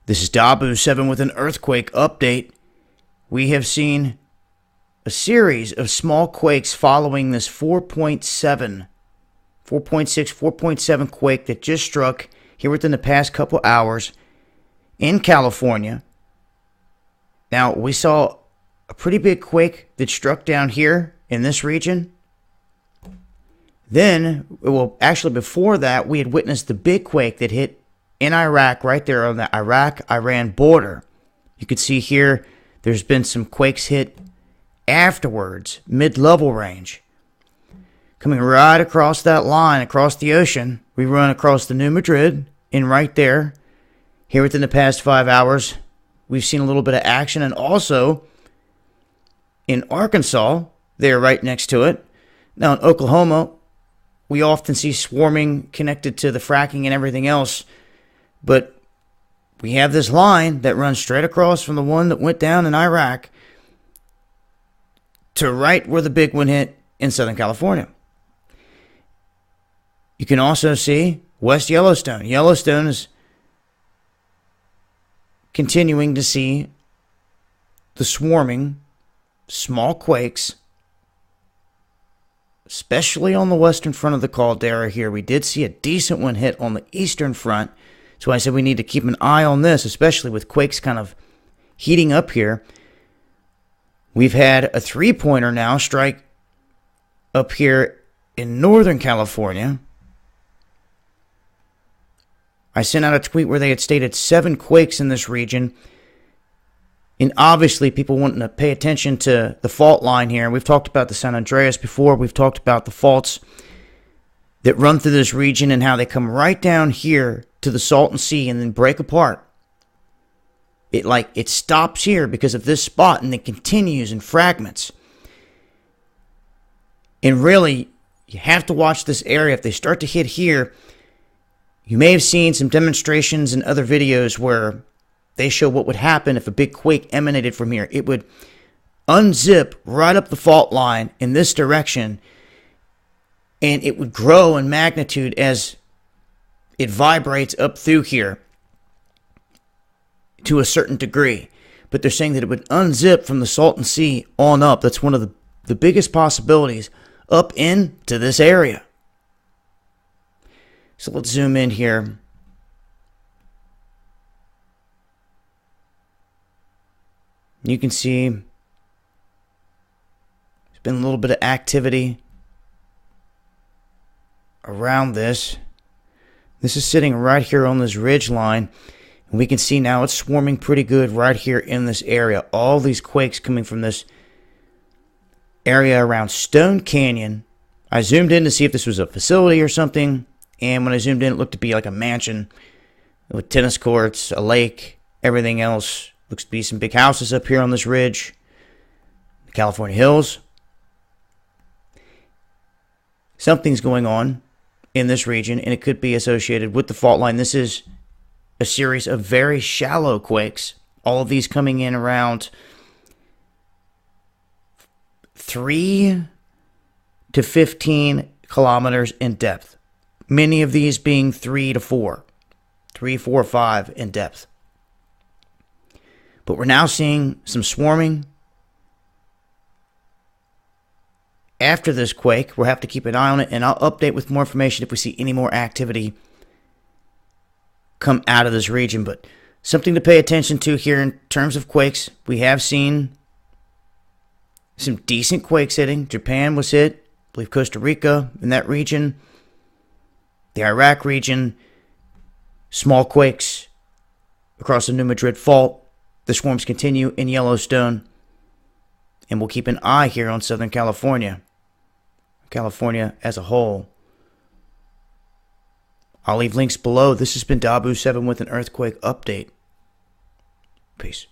This is Dabu7 with an earthquake update. We have seen a series of small quakes following this 4.6, 4.7 quake that just struck here within the past couple hours in California. Now, we saw a pretty big quake that struck down here in this region. Then, well, actually before that, we had witnessed the big quake that hit in Iraq, right there on the Iraq-Iran border. You can see here, there's been some quakes hit afterwards, mid-level range. Coming right across that line, across the ocean, we run across the New Madrid, and right there, here within the past 5 hours, we've seen a little bit of action, and also in Arkansas, they're right next to it. Now in Oklahoma, we often see swarming connected to the fracking and everything else, but we have this line that runs straight across from the one that went down in Iraq to right where the big one hit in Southern California. You can also see West Yellowstone. Yellowstone is continuing to see the swarming small quakes, especially on the western front of the caldera here. We did see a decent one hit on the eastern front. So I said we need to keep an eye on this, especially with quakes kind of heating up here. We've had a 3-pointer now strike up here in Northern California. I sent out a tweet where they had stated 7 quakes in this region. And obviously people wanting to pay attention to the fault line here. We've talked about the San Andreas before. We've talked about the faults that run through this region and how they come right down here to the Salton Sea and then break apart. It stops here because of this spot and it continues in fragments. And really, you have to watch this area. If they start to hit here, you may have seen some demonstrations and other videos where they show what would happen if a big quake emanated from here. It would unzip right up the fault line in this direction, and it would grow in magnitude as it vibrates up through here to a certain degree. But they're saying that it would unzip from the Salton Sea on up. That's one of the biggest possibilities up into this area. So let's zoom in here. You can see there's been a little bit of activity around this. This is sitting right here on this ridge line. And we can see now it's swarming pretty good right here in this area. All these quakes coming from this area around Stone Canyon. I zoomed in to see if this was a facility or something. And when I zoomed in, it looked to be like a mansion with tennis courts, a lake, everything else. Looks to be some big houses up here on this ridge. The California hills. Something's going on in this region, and it could be associated with the fault line. This is a series of very shallow quakes. All of these coming in around 3 to 15 kilometers in depth. Many of these being 3 to 4. 3, 4, 5 in depth. But we're now seeing some swarming. After this quake, we'll have to keep an eye on it, and I'll update with more information if we see any more activity come out of this region. But something to pay attention to here in terms of quakes. We have seen some decent quakes hitting. Japan was hit. I believe Costa Rica in that region. The Iraq region. Small quakes across the New Madrid fault. The swarms continue in Yellowstone. And we'll keep an eye here on Southern California. California as a whole. I'll leave links below. This has been Dabu7 with an earthquake update. Peace.